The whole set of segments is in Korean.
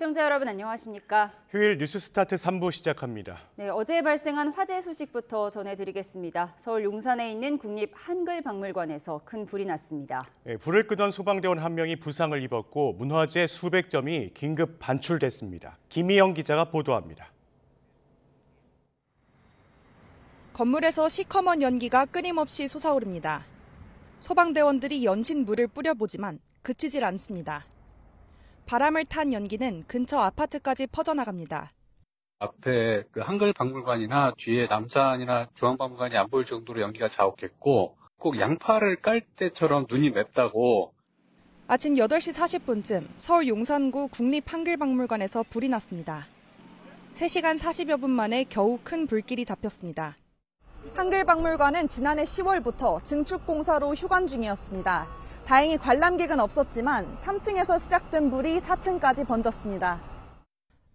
시청자 여러분 안녕하십니까? 휴일 뉴스스타트 3부 시작합니다. 네, 어제 발생한 화재 소식부터 전해드리겠습니다. 서울 용산에 있는 국립한글박물관에서 큰 불이 났습니다. 네, 불을 끄던 소방대원 한 명이 부상을 입었고 문화재 수백 점이 긴급 반출됐습니다. 김희영 기자가 보도합니다. 건물에서 시커먼 연기가 끊임없이 솟아오릅니다. 소방대원들이 연신 물을 뿌려보지만 그치질 않습니다. 바람을 탄 연기는 근처 아파트까지 퍼져나갑니다. 앞에 그 한글박물관이나 뒤에 남산이나 중앙박물관이 안 보일 정도로 연기가 자욱했고 꼭 양파를 깔 때처럼 눈이 맵다고. 아침 8시 40분쯤 서울 용산구 국립한글박물관에서 불이 났습니다. 3시간 40여 분 만에 겨우 큰 불길이 잡혔습니다. 한글박물관은 지난해 10월부터 증축 공사로 휴관 중이었습니다. 다행히 관람객은 없었지만 3층에서 시작된 불이 4층까지 번졌습니다.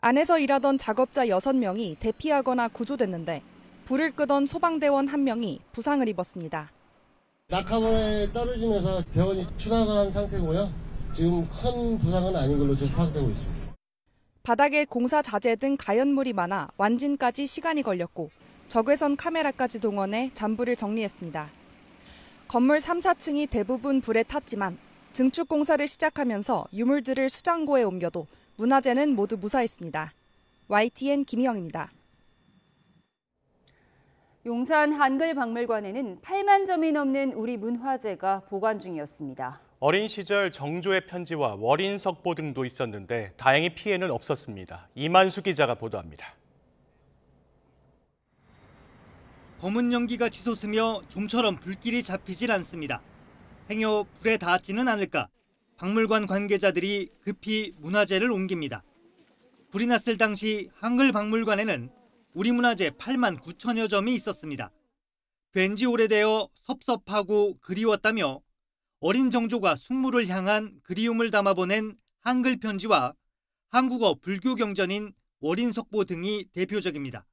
안에서 일하던 작업자 6명이 대피하거나 구조됐는데 불을 끄던 소방대원 1명이 부상을 입었습니다. 낙하물에 떨어지면서 대원이 추락한 상태고요. 지금 큰 부상은 아닌 걸로 지금 파악되고 있습니다. 바닥에 공사 자재 등 가연물이 많아 완진까지 시간이 걸렸고 적외선 카메라까지 동원해 잔불을 정리했습니다. 건물 3, 4층이 대부분 불에 탔지만 증축 공사를 시작하면서 유물들을 수장고에 옮겨도 문화재는 모두 무사했습니다. YTN 김희영입니다. 용산 한글박물관에는 8만 점이 넘는 우리 문화재가 보관 중이었습니다. 어린 시절 정조의 편지와 월인석보 등도 있었는데 다행히 피해는 없었습니다. 이만수 기자가 보도합니다. 검은 연기가 치솟으며 좀처럼 불길이 잡히질 않습니다. 행여 불에 닿지는 않을까 박물관 관계자들이 급히 문화재를 옮깁니다. 불이 났을 당시 한글박물관에는 우리 문화재 8만 9천여 점이 있었습니다. 왠지 오래되어 섭섭하고 그리웠다며 어린 정조가 숙모를 향한 그리움을 담아보낸 한글 편지와 한국어 불교 경전인 월인석보 등이 대표적입니다.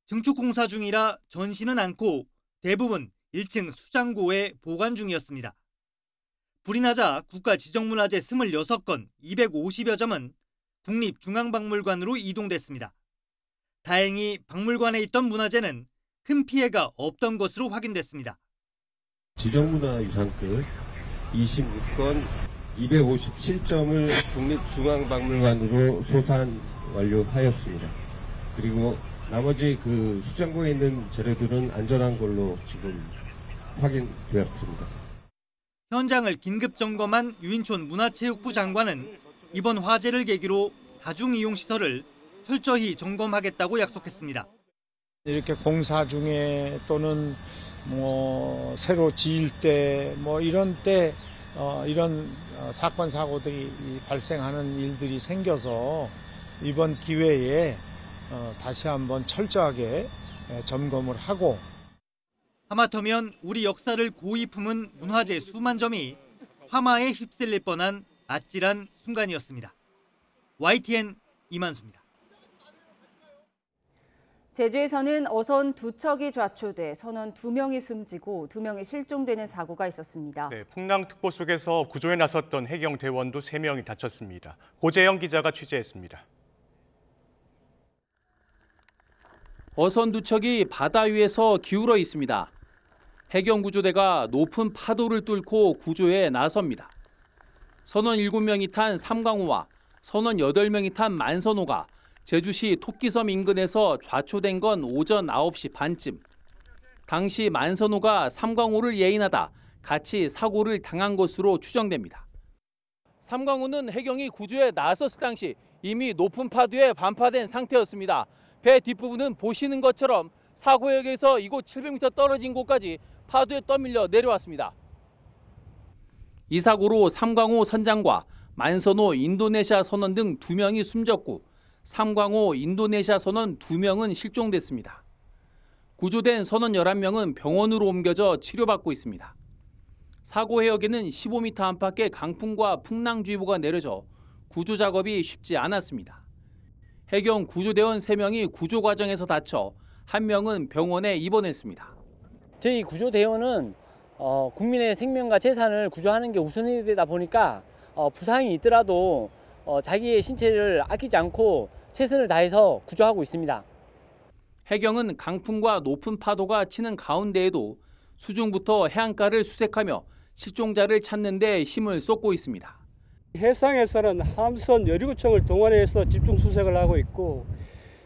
증축 공사 중이라 전시는 않고 대부분 1층 수장고에 보관 중이었습니다. 불이 나자 국가 지정문화재 26건 250여 점은 국립중앙박물관으로 이동됐습니다. 다행히 박물관에 있던 문화재는 큰 피해가 없던 것으로 확인됐습니다. 지정문화유산급 26건 257점을 국립중앙박물관으로 소산 완료하였습니다. 그리고 나머지 그 수장고에 있는 재료들은 안전한 걸로 지금 확인되었습니다. 현장을 긴급 점검한 유인촌 문화체육부 장관은 이번 화재를 계기로 다중이용시설을 철저히 점검하겠다고 약속했습니다. 이렇게 공사 중에 또는 새로 지을 때 이런 때 이런 사건 사고들이 발생하는 일들이 생겨서 이번 기회에 다시 한번 철저하게 점검을 하고. 하마터면 우리 역사를 고이 품은 문화재 수만 점이 화마에 휩쓸릴 뻔한 아찔한 순간이었습니다. YTN 이만수입니다. 제주에서는 어선 2척이 좌초돼 선원 2명이 숨지고 2명이 실종되는 사고가 있었습니다. 네, 풍랑특보 속에서 구조에 나섰던 해경대원도 3명이 다쳤습니다. 고재영 기자가 취재했습니다. 어선 2척이 바다 위에서 기울어 있습니다. 해경구조대가 높은 파도를 뚫고 구조에 나섭니다. 선원 7명이 탄 삼광호와 선원 8명이 탄 만선호가 제주시 토끼섬 인근에서 좌초된 건 오전 9시 반쯤. 당시 만선호가 삼광호를 예인하다 같이 사고를 당한 것으로 추정됩니다. 삼광호는 해경이 구조에 나섰을 당시 이미 높은 파도에 반파된 상태였습니다. 배 뒷부분은 보시는 것처럼 사고역에서 이곳 700m 떨어진 곳까지 파도에 떠밀려 내려왔습니다. 이 사고로 삼광호 선장과 만선호 인도네시아 선원 등 2명이 숨졌고 삼광호 인도네시아 선원 2명은 실종됐습니다. 구조된 선원 11명은 병원으로 옮겨져 치료받고 있습니다. 사고 해역에는 15m 안팎의 강풍과 풍랑주의보가 내려져 구조 작업이 쉽지 않았습니다. 해경 구조대원 3명이 구조 과정에서 다쳐 1명은 병원에 입원했습니다. 저희 구조대원은 국민의 생명과 재산을 구조하는 게 우선이다 보니까 부상이 있더라도 자기의 신체를 아끼지 않고 최선을 다해서 구조하고 있습니다. 해경은 강풍과 높은 파도가 치는 가운데에도 수중부터 해안가를 수색하며 실종자를 찾는 데 힘을 쏟고 있습니다. 해상에서는 함선 17척을 동원해서 집중 수색을 하고 있고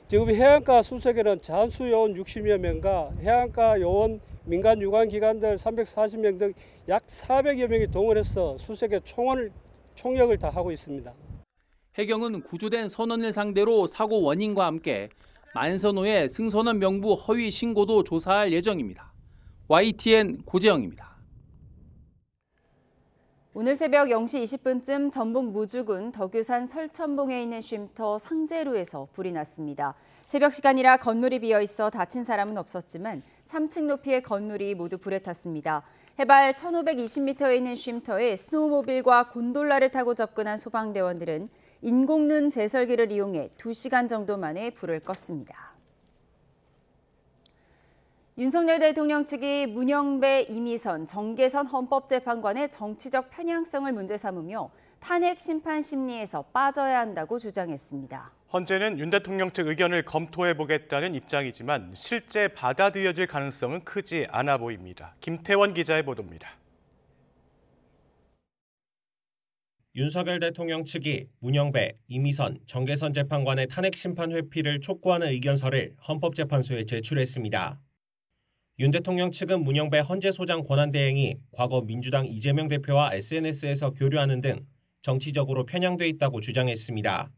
지금 해안가 수색에는 잠수 요원 60여 명과 해안가 요원 민간 유관기관들 340명 등 약 400여 명이 동원해서 수색에 총력을 다하고 있습니다. 해경은 구조된 선원을 상대로 사고 원인과 함께 만선호의 승선원 명부 허위 신고도 조사할 예정입니다. YTN 고재영입니다. 오늘 새벽 0시 20분쯤 전북 무주군 덕유산 설천봉에 있는 쉼터 상제루에서 불이 났습니다. 새벽 시간이라 건물이 비어있어 다친 사람은 없었지만 3층 높이의 건물이 모두 불에 탔습니다. 해발 1,520m에 있는 쉼터에 스노우모빌과 곤돌라를 타고 접근한 소방대원들은 인공눈 제설기를 이용해 2시간 정도 만에 불을 껐습니다. 윤석열 대통령 측이 문영배, 이미선, 정계선 헌법재판관의 정치적 편향성을 문제 삼으며 탄핵 심판 심리에서 빠져야 한다고 주장했습니다. 헌재는 윤 대통령 측 의견을 검토해보겠다는 입장이지만 실제 받아들여질 가능성은 크지 않아 보입니다. 김태원 기자의 보도입니다. 윤석열 대통령 측이 문영배, 이미선, 정계선 재판관의 탄핵 심판 회피를 촉구하는 의견서를 헌법재판소에 제출했습니다. 윤 대통령 측은 문영배 헌재소장 권한대행이 과거 민주당 이재명 대표와 SNS에서 교류하는 등 정치적으로 편향돼 있다고 주장했습니다.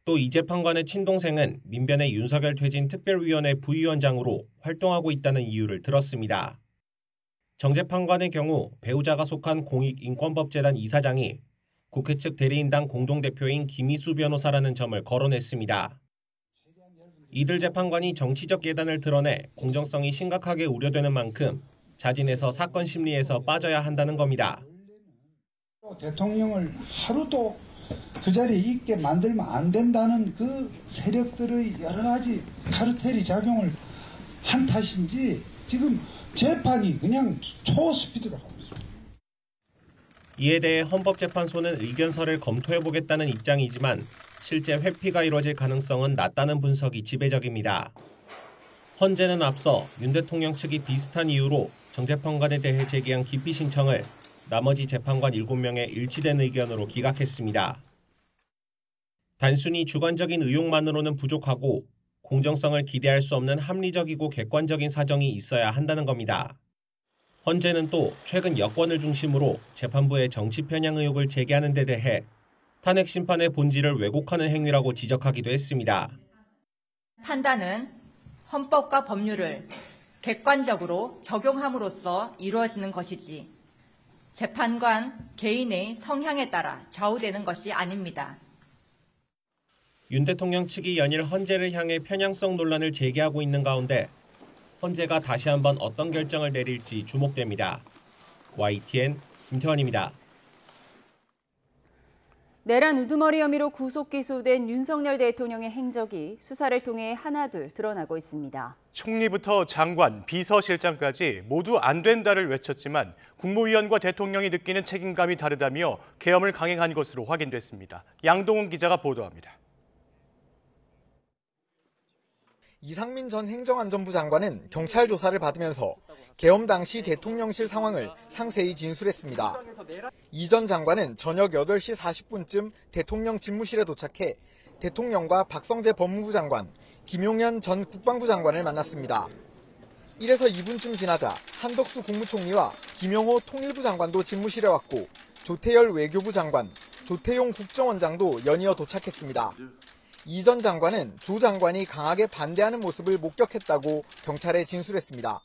또 이 재판관의 친동생은 민변의 윤석열 퇴진 특별위원회 부위원장으로 활동하고 있다는 이유를 들었습니다. 정 재판관의 경우 배우자가 속한 공익인권법재단 이사장이 국회 측 대리인당 공동대표인 김희수 변호사라는 점을 거론했습니다. 이들 재판관이 정치적 계단을 드러내 공정성이 심각하게 우려되는 만큼 자진해서 사건 심리에서 빠져야 한다는 겁니다. 대통령을 하루도 그 자리에 있게 만들면 안 된다는 그 세력들의 여러 가지 카르텔이 작용을 한 탓인지 지금 재판이 그냥 초스피드로 하고 있습니다. 이에 대해 헌법재판소는 의견서를 검토해보겠다는 입장이지만 실제 회피가 이뤄질 가능성은 낮다는 분석이 지배적입니다. 헌재는 앞서 윤 대통령 측이 비슷한 이유로 정 재판관에 대해 제기한 기피 신청을 나머지 재판관 7명의 일치된 의견으로 기각했습니다. 단순히 주관적인 의혹만으로는 부족하고 공정성을 기대할 수 없는 합리적이고 객관적인 사정이 있어야 한다는 겁니다. 헌재는 또 최근 여권을 중심으로 재판부의 정치 편향 의혹을 제기하는 데 대해 탄핵 심판의 본질을 왜곡하는 행위라고 지적하기도 했습니다. 판단은 헌법과 법률을 객관적으로 적용함으로써 이루어지는 것이지 재판관 개인의 성향에 따라 좌우되는 것이 아닙니다. 윤 대통령 측이 연일 헌재를 향해 편향성 논란을 제기하고 있는 가운데 헌재가 다시 한번 어떤 결정을 내릴지 주목됩니다. YTN 김태원입니다. 내란 우두머리 혐의로 구속 기소된 윤석열 대통령의 행적이 수사를 통해 하나둘 드러나고 있습니다. 총리부터 장관, 비서실장까지 모두 안 된다를 외쳤지만 국무위원과 대통령이 느끼는 책임감이 다르다며 계엄을 강행한 것으로 확인됐습니다. 양동훈 기자가 보도합니다. 이상민 전 행정안전부 장관은 경찰 조사를 받으면서 계엄 당시 대통령실 상황을 상세히 진술했습니다. 이 전 장관은 저녁 8시 40분쯤 대통령 집무실에 도착해 대통령과 박성재 법무부 장관, 김용현 전 국방부 장관을 만났습니다. 1에서 2분쯤 지나자 한덕수 국무총리와 김영호 통일부 장관도 집무실에 왔고 조태열 외교부 장관, 조태용 국정원장도 연이어 도착했습니다. 이 전 장관은 조 장관이 강하게 반대하는 모습을 목격했다고 경찰에 진술했습니다.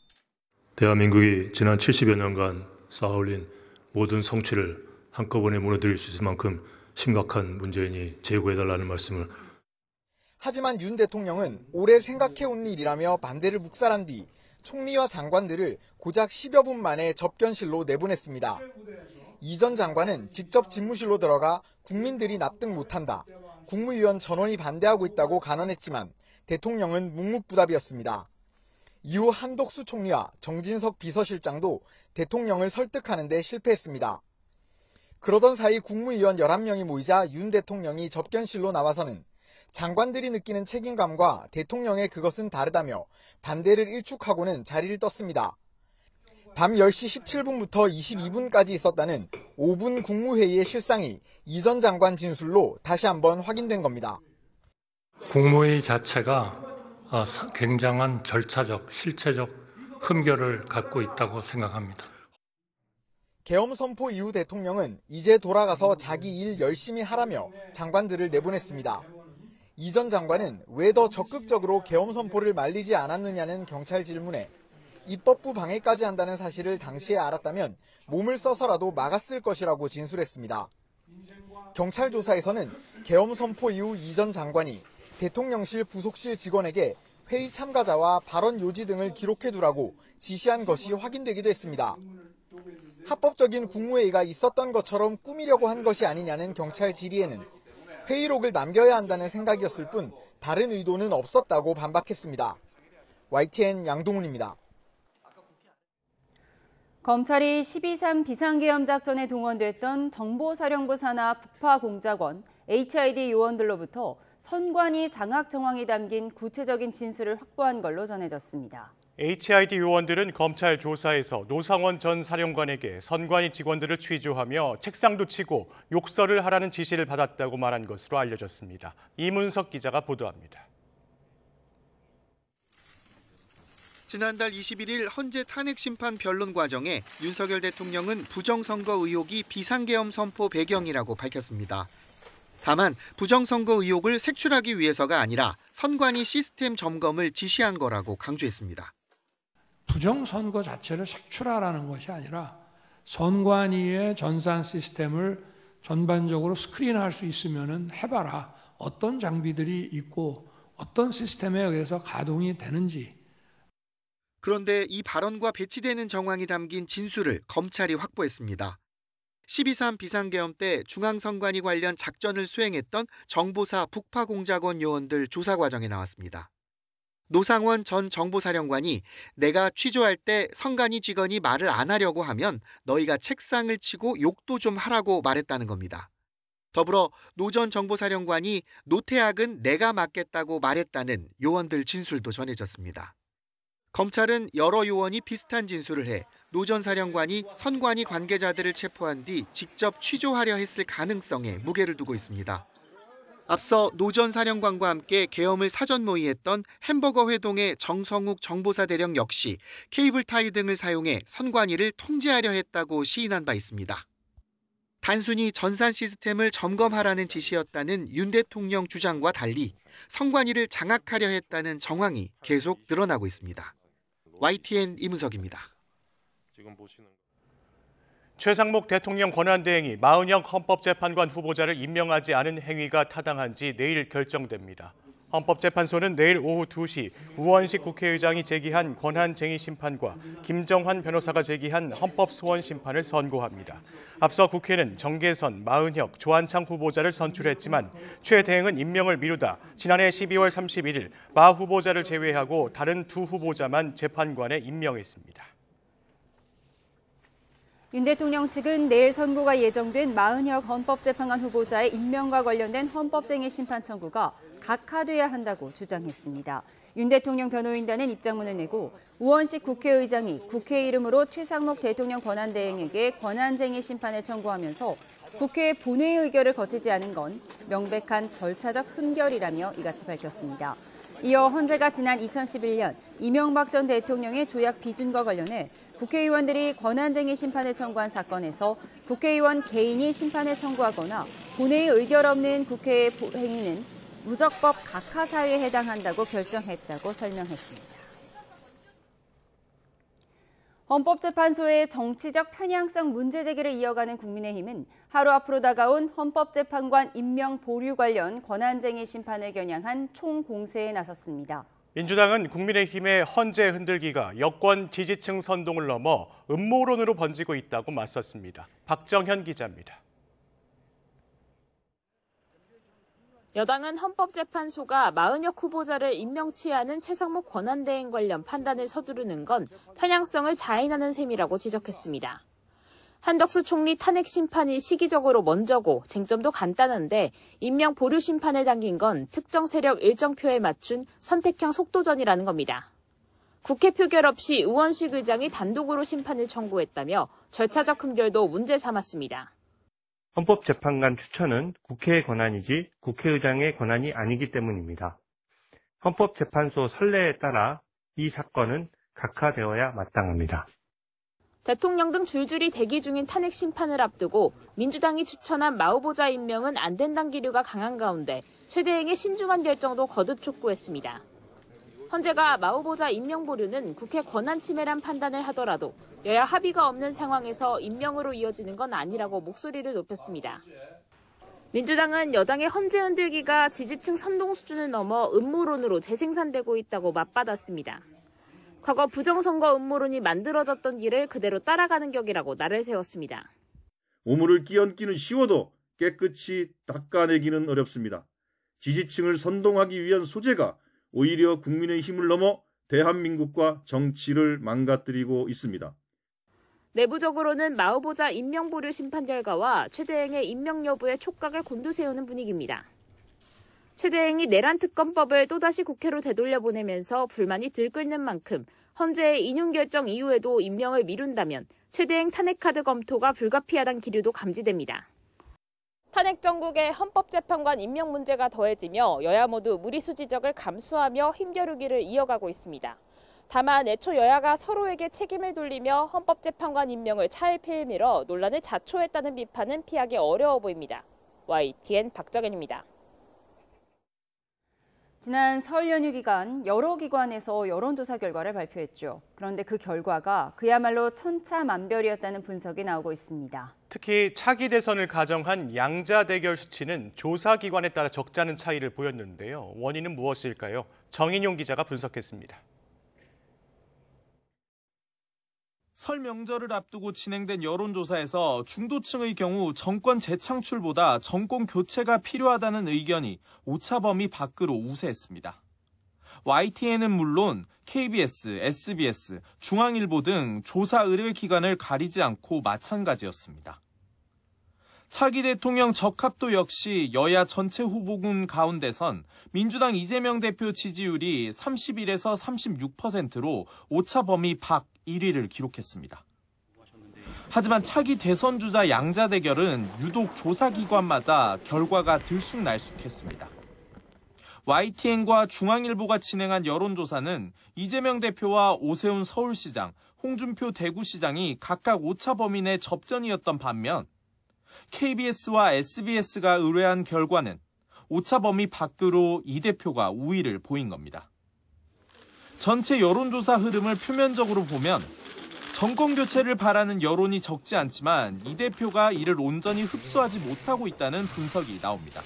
대한민국이 지난 70여 년간 쌓아올린 모든 성취를 한꺼번에 무너뜨릴 수 있을 만큼 심각한 문제이니 제고해달라는 말씀을. 하지만 윤 대통령은 오래 생각해온 일이라며 반대를 묵살한 뒤 총리와 장관들을 고작 10여 분 만에 접견실로 내보냈습니다. 이 전 장관은 직접 집무실로 들어가 국민들이 납득 못한다, 국무위원 전원이 반대하고 있다고 간언했지만 대통령은 묵묵부답이었습니다. 이후 한덕수 총리와 정진석 비서실장도 대통령을 설득하는 데 실패했습니다. 그러던 사이 국무위원 11명이 모이자 윤 대통령이 접견실로 나와서는 장관들이 느끼는 책임감과 대통령의 그것은 다르다며 반대를 일축하고는 자리를 떴습니다. 밤 10시 17분부터 22분까지 있었다는 5분 국무회의의 실상이 이 전 장관 진술로 다시 한번 확인된 겁니다. 국무회의 자체가 굉장한 절차적, 실체적 흠결을 갖고 있다고 생각합니다. 계엄 선포 이후 대통령은 이제 돌아가서 자기 일 열심히 하라며 장관들을 내보냈습니다. 이 전 장관은 왜 더 적극적으로 계엄 선포를 말리지 않았느냐는 경찰 질문에 입법부 방해까지 한다는 사실을 당시에 알았다면 몸을 써서라도 막았을 것이라고 진술했습니다. 경찰 조사에서는 계엄 선포 이후 이 전 장관이 대통령실 부속실 직원에게 회의 참가자와 발언 요지 등을 기록해두라고 지시한 것이 확인되기도 했습니다. 합법적인 국무회의가 있었던 것처럼 꾸미려고 한 것이 아니냐는 경찰 질의에는 회의록을 남겨야 한다는 생각이었을 뿐 다른 의도는 없었다고 반박했습니다. YTN 양동훈입니다. 검찰이 12.3 비상계엄 작전에 동원됐던 정보사령부 산하 북파공작원, HID 요원들로부터 선관위 장악 정황이 담긴 구체적인 진술을 확보한 걸로 전해졌습니다. HID 요원들은 검찰 조사에서 노상원 전 사령관에게 선관위 직원들을 취조하며 책상도 치고 욕설을 하라는 지시를 받았다고 말한 것으로 알려졌습니다. 이문석 기자가 보도합니다. 지난달 21일 헌재 탄핵심판 변론 과정에 윤석열 대통령은 부정선거 의혹이 비상계엄 선포 배경이라고 밝혔습니다. 다만 부정선거 의혹을 색출하기 위해서가 아니라 선관위 시스템 점검을 지시한 거라고 강조했습니다. 부정선거 자체를 색출하라는 것이 아니라 선관위의 전산 시스템을 전반적으로 스크린할 수 있으면 해봐라. 어떤 장비들이 있고 어떤 시스템에 의해서 가동이 되는지. 그런데 이 발언과 배치되는 정황이 담긴 진술을 검찰이 확보했습니다. 12.3 비상계엄 때 중앙선관위 관련 작전을 수행했던 정보사 북파공작원 요원들 조사 과정에 나왔습니다. 노상원 전 정보사령관이 내가 취조할 때 선관위 직원이 말을 안 하려고 하면 너희가 책상을 치고 욕도 좀 하라고 말했다는 겁니다. 더불어 노 전 정보사령관이 노태악은 내가 맡겠다고 말했다는 요원들 진술도 전해졌습니다. 검찰은 여러 요원이 비슷한 진술을 해 노 전 사령관이 선관위 관계자들을 체포한 뒤 직접 취조하려 했을 가능성에 무게를 두고 있습니다. 앞서 노 전 사령관과 함께 계엄을 사전 모의했던 햄버거 회동의 정성욱 정보사 대령 역시 케이블 타이 등을 사용해 선관위를 통제하려 했다고 시인한 바 있습니다. 단순히 전산 시스템을 점검하라는 지시였다는 윤 대통령 주장과 달리 선관위를 장악하려 했다는 정황이 계속 늘어나고 있습니다. YTN 이문석입니다. 최상목 대통령 권한대행이 마은혁 헌법재판관 후보자를 임명하지 않은 행위가 타당한지 내일 결정됩니다. 헌법재판소는 내일 오후 2시 우원식 국회의장이 제기한 권한쟁의 심판과 김정환 변호사가 제기한 헌법소원 심판을 선고합니다. 앞서 국회는 정계선, 마은혁, 조한창 후보자를 선출했지만 최 대행은 임명을 미루다 지난해 12월 31일 마 후보자를 제외하고 다른 두 후보자만 재판관에 임명했습니다. 윤 대통령 측은 내일 선고가 예정된 마은혁 헌법재판관 후보자의 임명과 관련된 헌법쟁의 심판 청구가 각하돼야 한다고 주장했습니다. 윤 대통령 변호인단은 입장문을 내고 우원식 국회의장이 국회 이름으로 최상목 대통령 권한대행에게 권한쟁의 심판을 청구하면서 국회의 본회의 의결을 거치지 않은 건 명백한 절차적 흠결이라며 이같이 밝혔습니다. 이어 헌재가 지난 2011년 이명박 전 대통령의 조약 비준과 관련해 국회의원들이 권한쟁의 심판을 청구한 사건에서 국회의원 개인이 심판을 청구하거나 본회의 의결 없는 국회의 행위는 무적법 각하 사유에 해당한다고 결정했다고 설명했습니다. 헌법재판소의 정치적 편향성 문제 제기를 이어가는 국민의힘은 하루 앞으로 다가온 헌법재판관 임명 보류 관련 권한쟁의 심판을 겨냥한 총공세에 나섰습니다. 민주당은 국민의힘의 헌재 흔들기가 여권 지지층 선동을 넘어 음모론으로 번지고 있다고 맞섰습니다. 박정현 기자입니다. 여당은 헌법재판소가 마은혁 후보자를 임명치 않은 최상목 권한대행 관련 판단을 서두르는 건 편향성을 자인하는 셈이라고 지적했습니다. 한덕수 총리 탄핵 심판이 시기적으로 먼저고 쟁점도 간단한데 임명 보류 심판을 당긴 건 특정 세력 일정표에 맞춘 선택형 속도전이라는 겁니다. 국회 표결 없이 우원식 의장이 단독으로 심판을 청구했다며 절차적 흥결도 문제 삼았습니다. 헌법재판관 추천은 국회의 권한이지 국회의장의 권한이 아니기 때문입니다. 헌법재판소 선례에 따라 이 사건은 각하되어야 마땅합니다. 대통령 등 줄줄이 대기 중인 탄핵 심판을 앞두고 민주당이 추천한 마후보자 임명은 안 된다는 기류가 강한 가운데 최대행의 신중한 결정도 거듭 촉구했습니다. 헌재가 마후보자 임명 보류는 국회 권한 침해란 판단을 하더라도 여야 합의가 없는 상황에서 임명으로 이어지는 건 아니라고 목소리를 높였습니다. 민주당은 여당의 헌재 흔들기가 지지층 선동 수준을 넘어 음모론으로 재생산되고 있다고 맞받았습니다. 과거 부정선거 음모론이 만들어졌던 길을 그대로 따라가는 격이라고 날을 세웠습니다. 오물을 끼얹기는 쉬워도 깨끗이 닦아내기는 어렵습니다. 지지층을 선동하기 위한 소재가 오히려 국민의 힘을 넘어 대한민국과 정치를 망가뜨리고 있습니다. 내부적으로는 마후보자 임명 보류 심판 결과와 최대행의 임명 여부에 촉각을 곤두세우는 분위기입니다. 최대행이 내란 특검법을 또다시 국회로 되돌려보내면서 불만이 들끓는 만큼 헌재의 인용 결정 이후에도 임명을 미룬다면 최대행 탄핵카드 검토가 불가피하다는 기류도 감지됩니다. 탄핵 정국의 헌법재판관 임명 문제가 더해지며 여야 모두 무리수 지적을 감수하며 힘겨루기를 이어가고 있습니다. 다만 애초 여야가 서로에게 책임을 돌리며 헌법재판관 임명을 차일피일 밀어 논란을 자초했다는 비판은 피하기 어려워 보입니다. YTN 박정현입니다. 지난 설 연휴 기간 여러 기관에서 여론조사 결과를 발표했죠. 그런데 그 결과가 그야말로 천차만별이었다는 분석이 나오고 있습니다. 특히 차기 대선을 가정한 양자 대결 수치는 조사 기관에 따라 적잖은 차이를 보였는데요. 원인은 무엇일까요? 정인용 기자가 분석했습니다. 설 명절을 앞두고 진행된 여론조사에서 중도층의 경우 정권 재창출보다 정권 교체가 필요하다는 의견이 오차범위 밖으로 우세했습니다. YTN은 물론 KBS, SBS, 중앙일보 등 조사 의뢰기관을 가리지 않고 마찬가지였습니다. 차기 대통령 적합도 역시 여야 전체 후보군 가운데선 민주당 이재명 대표 지지율이 31에서 36%로 오차범위 밖 1위를 기록했습니다. 하지만 차기 대선 주자 양자 대결은 유독 조사기관마다 결과가 들쑥날쑥했습니다. YTN과 중앙일보가 진행한 여론조사는 이재명 대표와 오세훈 서울시장, 홍준표 대구시장이 각각 오차범위 내 접전이었던 반면 KBS와 SBS가 의뢰한 결과는 오차범위 밖으로 이 대표가 우위를 보인 겁니다. 전체 여론조사 흐름을 표면적으로 보면 정권 교체를 바라는 여론이 적지 않지만 이 대표가 이를 온전히 흡수하지 못하고 있다는 분석이 나옵니다.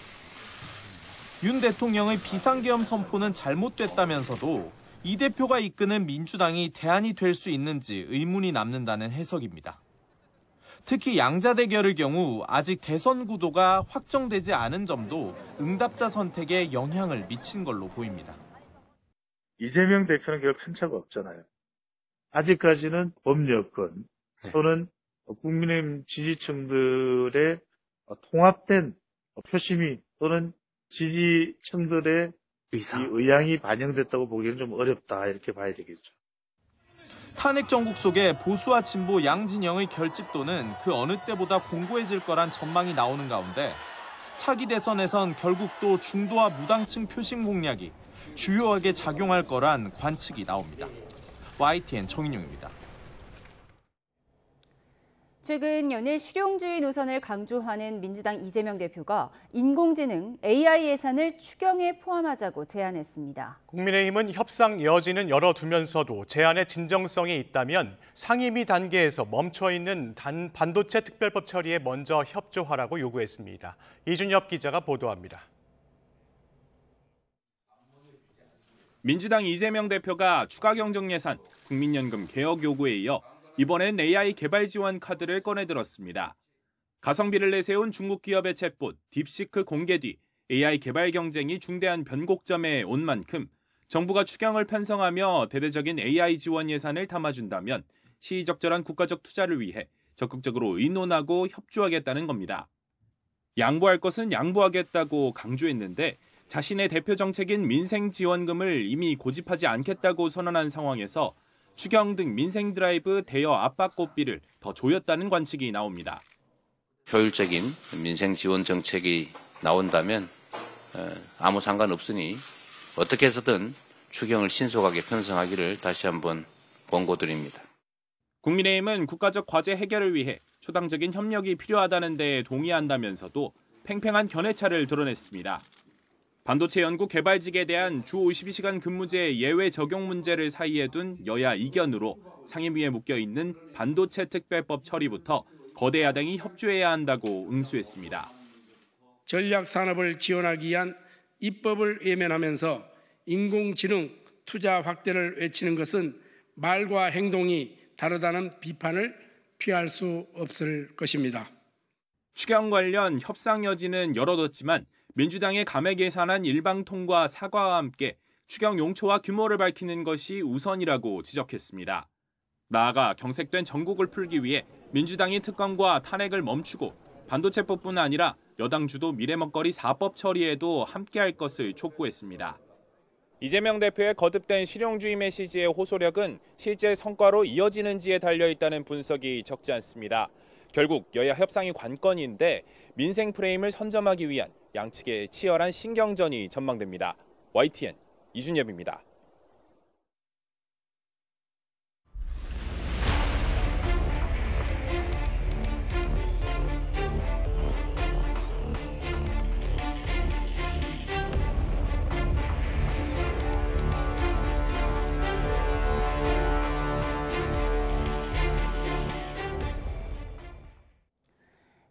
윤 대통령의 비상계엄 선포는 잘못됐다면서도 이 대표가 이끄는 민주당이 대안이 될 수 있는지 의문이 남는다는 해석입니다. 특히 양자 대결의 경우 아직 대선 구도가 확정되지 않은 점도 응답자 선택에 영향을 미친 걸로 보입니다. 이재명 대표는 결국 편차가 없잖아요. 아직까지는 범여권 또는 국민의힘 지지층들의 통합된 표심이 또는 지지층들의 이 의향이 반영됐다고 보기에는 좀 어렵다 이렇게 봐야 되겠죠. 탄핵 정국 속에 보수와 진보 양진영의 결집도는 그 어느 때보다 공고해질 거란 전망이 나오는 가운데 차기 대선에선 결국 또 중도와 무당층 표심 공략이 주요하게 작용할 거란 관측이 나옵니다. YTN 정인용입니다. 최근 연일 실용주의 노선을 강조하는 민주당 이재명 대표가 인공지능 AI 예산을 추경에 포함하자고 제안했습니다. 국민의힘은 협상 여지는 열어두면서도 제안에 진정성이 있다면 상임위 단계에서 멈춰있는 반도체 특별법 처리에 먼저 협조하라고 요구했습니다. 이준엽 기자가 보도합니다. 민주당 이재명 대표가 추가 경정 예산, 국민연금 개혁 요구에 이어 이번엔 AI 개발 지원 카드를 꺼내들었습니다. 가성비를 내세운 중국 기업의 챗봇 딥시크 공개 뒤 AI 개발 경쟁이 중대한 변곡점에 온 만큼 정부가 추경을 편성하며 대대적인 AI 지원 예산을 담아준다면 시의적절한 국가적 투자를 위해 적극적으로 의논하고 협조하겠다는 겁니다. 양보할 것은 양보하겠다고 강조했는데 자신의 대표 정책인 민생지원금을 이미 고집하지 않겠다고 선언한 상황에서 추경 등 민생 드라이브 대여 압박고비를 더 조였다는 관측이 나옵니다. 효율적인 민생 지원 정책이 나온다면 아무 상관없으니 어떻게 해서든 추경을 신속하게 편성하기를 다시 한번 권고드립니다. 국민의힘은 국가적 과제 해결을 위해 초당적인 협력이 필요하다는 데 동의한다면서도 팽팽한 견해차를 드러냈습니다. 반도체 연구 개발직에 대한 주 52시간 근무제 예외 적용 문제를 사이에 둔 여야 이견으로 상임위에 묶여있는 반도체 특별법 처리부터 거대 야당이 협조해야 한다고 응수했습니다. 전략 산업을 지원하기 위한 입법을 외면하면서 인공지능 투자 확대를 외치는 것은 말과 행동이 다르다는 비판을 피할 수 없을 것입니다. 추경 관련 협상 여지는 열어뒀지만 민주당의 감액 예산안 일방 통과 사과와 함께 추경 용처와 규모를 밝히는 것이 우선이라고 지적했습니다. 나아가 경색된 정국을 풀기 위해 민주당이 특검과 탄핵을 멈추고 반도체법뿐 아니라 여당 주도 미래먹거리 4법 처리에도 함께할 것을 촉구했습니다. 이재명 대표의 거듭된 실용주의 메시지의 호소력은 실제 성과로 이어지는지에 달려있다는 분석이 적지 않습니다. 결국 여야 협상이 관건인데 민생 프레임을 선점하기 위한 양측의 치열한 신경전이 전망됩니다. YTN 이준엽입니다.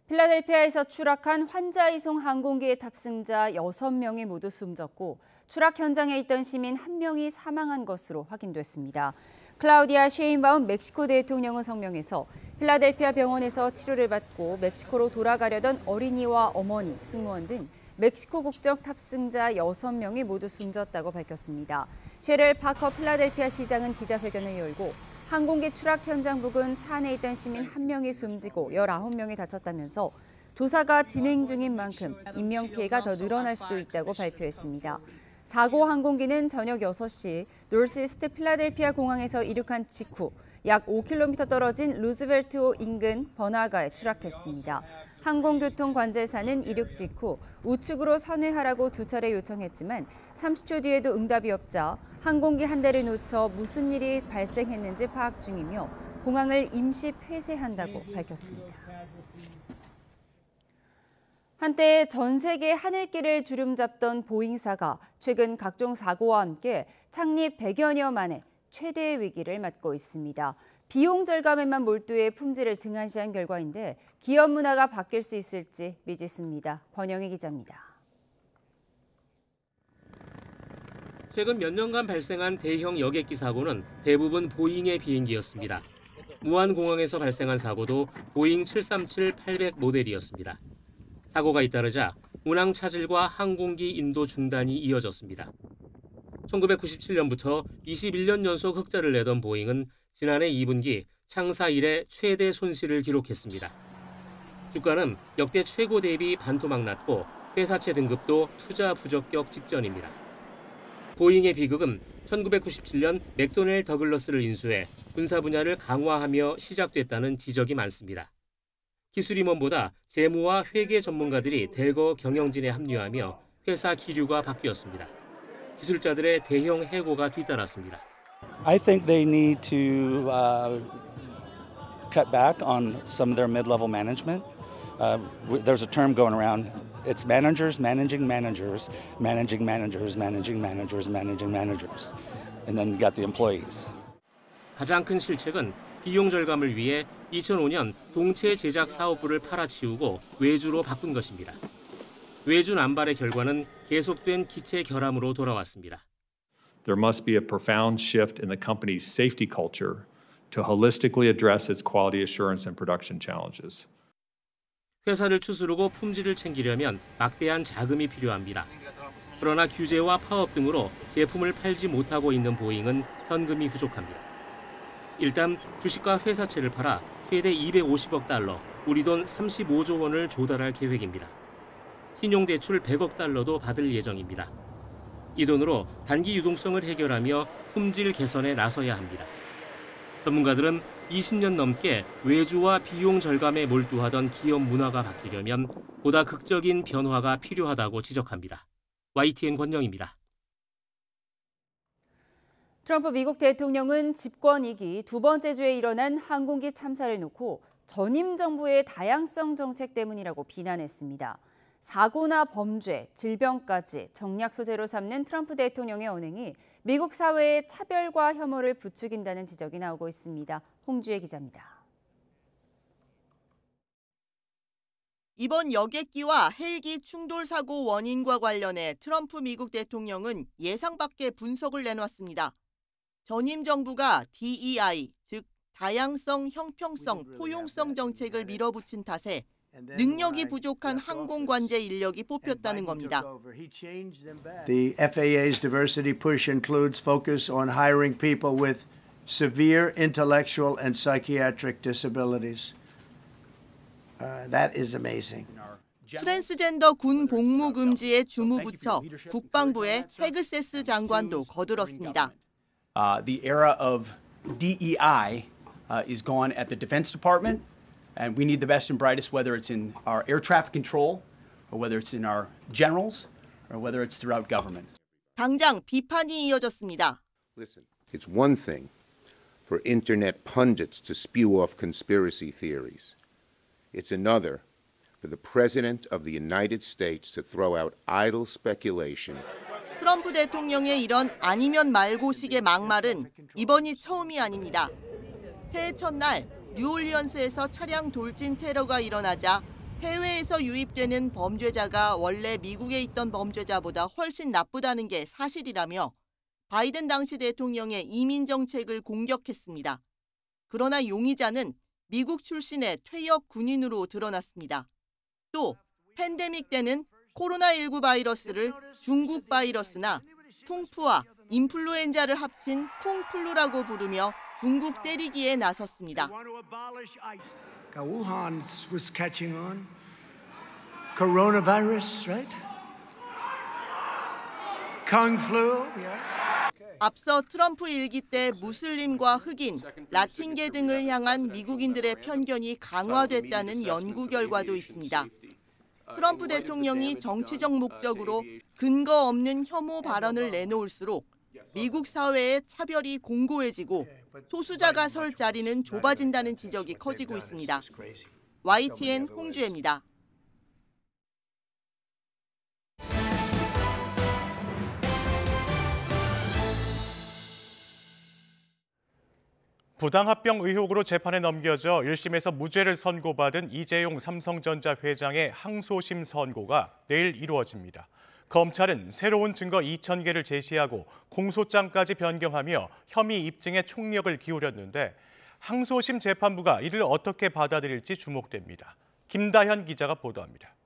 필라델피아에서 추락한 환자 이송 항공기의 탑승자 6명이 모두 숨졌고 추락 현장에 있던 시민 1명이 사망한 것으로 확인됐습니다. 클라우디아 셰인바움 멕시코 대통령은 성명에서 필라델피아 병원에서 치료를 받고 멕시코로 돌아가려던 어린이와 어머니, 승무원 등 멕시코 국적 탑승자 6명이 모두 숨졌다고 밝혔습니다. 셰렐 파커 필라델피아 시장은 기자회견을 열고 항공기 추락 현장 부근 차 안에 있던 시민 1명이 숨지고 19명이 다쳤다면서 조사가 진행 중인 만큼 인명피해가 더 늘어날 수도 있다고 발표했습니다. 사고 항공기는 저녁 6시 노스이스트 필라델피아 공항에서 이륙한 직후 약 5km 떨어진 루즈벨트호 인근 버나가에 추락했습니다. 항공교통관제사는 이륙 직후 우측으로 선회하라고 2차례 요청했지만 30초 뒤에도 응답이 없자 항공기 한 대를 놓쳐 무슨 일이 발생했는지 파악 중이며 공항을 임시 폐쇄한다고 밝혔습니다. 한때 전 세계 하늘길을 주름잡던 보잉사가 최근 각종 사고와 함께 창립 100여년 만에 최대의 위기를 맞고 있습니다. 비용 절감에만 몰두해 품질을 등한시한 결과인데 기업 문화가 바뀔 수 있을지 미지수입니다. 권영희 기자입니다. 최근 몇 년간 발생한 대형 여객기 사고는 대부분 보잉의 비행기였습니다. 무안공항에서 발생한 사고도 보잉 737-800 모델이었습니다. 사고가 잇따르자 운항 차질과 항공기 인도 중단이 이어졌습니다. 1997년부터 21년 연속 흑자를 내던 보잉은 지난해 2분기 창사 이래 최대 손실을 기록했습니다. 주가는 역대 최고 대비 반토막 났고 회사채 등급도 투자 부적격 직전입니다. 보잉의 비극은 1997년 맥도넬 더글러스를 인수해 군사 분야를 강화하며 시작됐다는 지적이 많습니다. 기술임원보다 재무와 회계 전문가들이 대거 경영진에 합류하며 회사 기류가 바뀌었습니다. 기술자들의 대형 해고가 뒤따랐습니다. I think they need to cut back on some of their mid-level management. There's a term going around. It's managers managing managers, managing managers, managing managers, managing managers. And then you got the employees. 가장 큰 실책은 비용 절감을 위해 2005년 동체 제작 사업부를 팔아치우고 외주로 바꾼 것입니다. 외주 남발의 결과는 계속된 기체 결함으로 돌아왔습니다. There must be a profound shift in the company's safety culture to holistically address its quality assurance and production challenges. 회사를 추스르고 품질을 챙기려면 막대한 자금이 필요합니다. 그러나 규제와 파업 등으로 제품을 팔지 못하고 있는 보잉은 현금이 부족합니다. 일단 주식과 회사채를 팔아 최대 250억 달러, 우리 돈 35조 원을 조달할 계획입니다. 신용대출 100억 달러도 받을 예정입니다. 이 돈으로 단기 유동성을 해결하며 품질 개선에 나서야 합니다. 전문가들은 20년 넘게 외주와 비용 절감에 몰두하던 기업 문화가 바뀌려면 보다 극적인 변화가 필요하다고 지적합니다. YTN 권영입니다. 트럼프 미국 대통령은 집권 2기 두 번째 주에 일어난 항공기 참사를 놓고 전임 정부의 다양성 정책 때문이라고 비난했습니다. 사고나 범죄, 질병까지 정략 소재로 삼는 트럼프 대통령의 언행이 미국 사회의 차별과 혐오를 부추긴다는 지적이 나오고 있습니다. 홍주혜 기자입니다. 이번 여객기와 헬기 충돌 사고 원인과 관련해 트럼프 미국 대통령은 예상 밖의 분석을 내놨습니다. 전임 정부가 DEI, 즉 다양성, 형평성, 포용성 정책을 밀어붙인 탓에 능력이 부족한 항공관제 인력이 뽑혔다는 겁니다. The FAA's diversity push includes focus on hiring people with severe intellectual and psychiatric disabilities. That is amazing. 트랜스젠더 군 복무 금지에 주무 붙여 국방부의 페그세스 장관도 거들었습니다. The era of DEI is gone at the Defense Department. And we need the best and brightest, whether it's in our air traffic control, or whether it's in our generals, or whether it's throughout government. 당장 비판이 이어졌습니다. Listen, it's one thing for internet pundits to spew off conspiracy theories. It's another for the President of the United States to throw out idle speculation. 트럼프 대통령의 이런 아니면 말고식의 막말은 이번이 처음이 아닙니다. 새해 첫날 뉴올리언스에서 차량 돌진 테러가 일어나자 해외에서 유입되는 범죄자가 원래 미국에 있던 범죄자보다 훨씬 나쁘다는 게 사실이라며 바이든 당시 대통령의 이민 정책을 공격했습니다. 그러나 용의자는 미국 출신의 퇴역 군인으로 드러났습니다. 또 팬데믹 때는 코로나19 바이러스를 중국 바이러스나 풍푸와 인플루엔자를 합친 쿵플루라고 부르며 중국 때리기에 나섰습니다. Wuhan was catching on. Coronavirus, right? Kung flu, yeah. 앞서 트럼프 일기 때 무슬림과 흑인, 라틴계 등을 향한 미국인들의 편견이 강화됐다는 연구 결과도 있습니다. 트럼프 대통령이 정치적 목적으로 근거 없는 혐오 발언을 내놓을수록 미국 사회의 차별이 공고해지고 소수자가 설 자리는 좁아진다는 지적이 커지고 있습니다. YTN 홍주혜입니다. 부당합병 의혹으로 재판에 넘겨져 1심에서 무죄를 선고받은 이재용 삼성전자 회장의 항소심 선고가 내일 이루어집니다. 검찰은 새로운 증거 2,000개를 제시하고 공소장까지 변경하며 혐의 입증에 총력을 기울였는데 항소심 재판부가 이를 어떻게 받아들일지 주목됩니다. 김다현 기자가 보도합니다.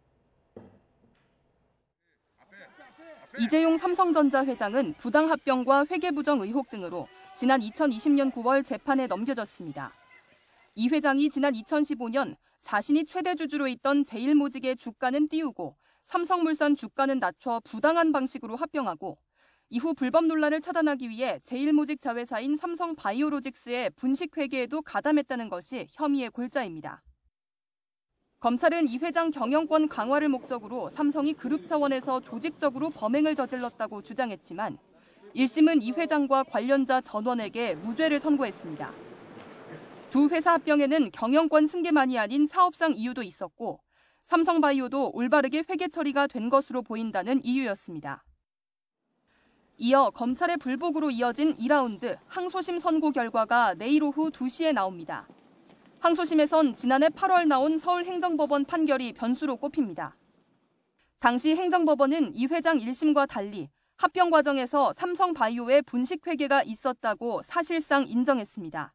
이재용 삼성전자 회장은 부당합병과 회계부정 의혹 등으로 지난 2020년 9월 재판에 넘겨졌습니다. 이 회장이 지난 2015년 자신이 최대 주주로 있던 제일모직의 주가는 띄우고 삼성물산 주가는 낮춰 부당한 방식으로 합병하고 이후 불법 논란을 차단하기 위해 제일모직 자회사인 삼성바이오로직스의 분식회계에도 가담했다는 것이 혐의의 골자입니다. 검찰은 이 회장 경영권 강화를 목적으로 삼성이 그룹 차원에서 조직적으로 범행을 저질렀다고 주장했지만 1심은 이 회장과 관련자 전원에게 무죄를 선고했습니다. 두 회사 합병에는 경영권 승계만이 아닌 사업상 이유도 있었고 삼성바이오도 올바르게 회계 처리가 된 것으로 보인다는 이유였습니다. 이어 검찰의 불복으로 이어진 2라운드 항소심 선고 결과가 내일 오후 2시에 나옵니다. 항소심에선 지난해 8월 나온 서울행정법원 판결이 변수로 꼽힙니다. 당시 행정법원은 이 회장 1심과 달리 합병 과정에서 삼성바이오의 분식회계가 있었다고 사실상 인정했습니다.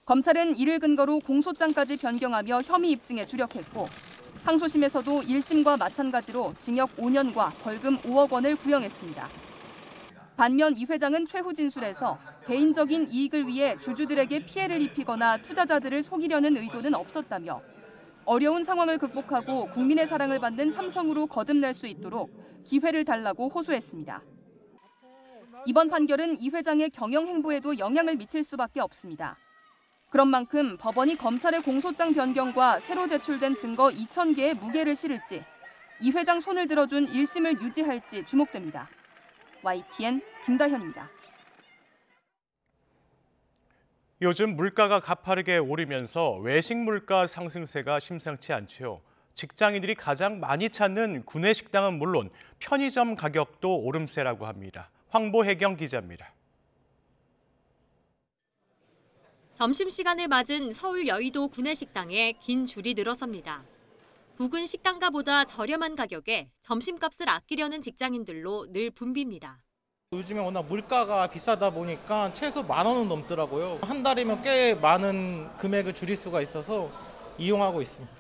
검찰은 이를 근거로 공소장까지 변경하며 혐의 입증에 주력했고 항소심에서도 1심과 마찬가지로 징역 5년과 벌금 5억 원을 구형했습니다. 반면 이 회장은 최후 진술에서 개인적인 이익을 위해 주주들에게 피해를 입히거나 투자자들을 속이려는 의도는 없었다며 어려운 상황을 극복하고 국민의 사랑을 받는 삼성으로 거듭날 수 있도록 기회를 달라고 호소했습니다. 이번 판결은 이 회장의 경영 행보에도 영향을 미칠 수밖에 없습니다. 그런 만큼 법원이 검찰의 공소장 변경과 새로 제출된 증거 2,000개의 무게를 실을지 이 회장 손을 들어준 1심을 유지할지 주목됩니다. YTN 김다현입니다. 요즘 물가가 가파르게 오르면서 외식 물가 상승세가 심상치 않지요. 직장인들이 가장 많이 찾는 구내식당은 물론 편의점 가격도 오름세라고 합니다. 황보혜경 기자입니다. 점심시간을 맞은 서울 여의도 구내식당에 긴 줄이 늘어섭니다. 부근 식당가보다 저렴한 가격에 점심값을 아끼려는 직장인들로 늘 붐빕니다. 요즘에 워낙 물가가 비싸다 보니까 최소 10,000원은 넘더라고요. 한 달이면 꽤 많은 금액을 줄일 수가 있어서 이용하고 있습니다.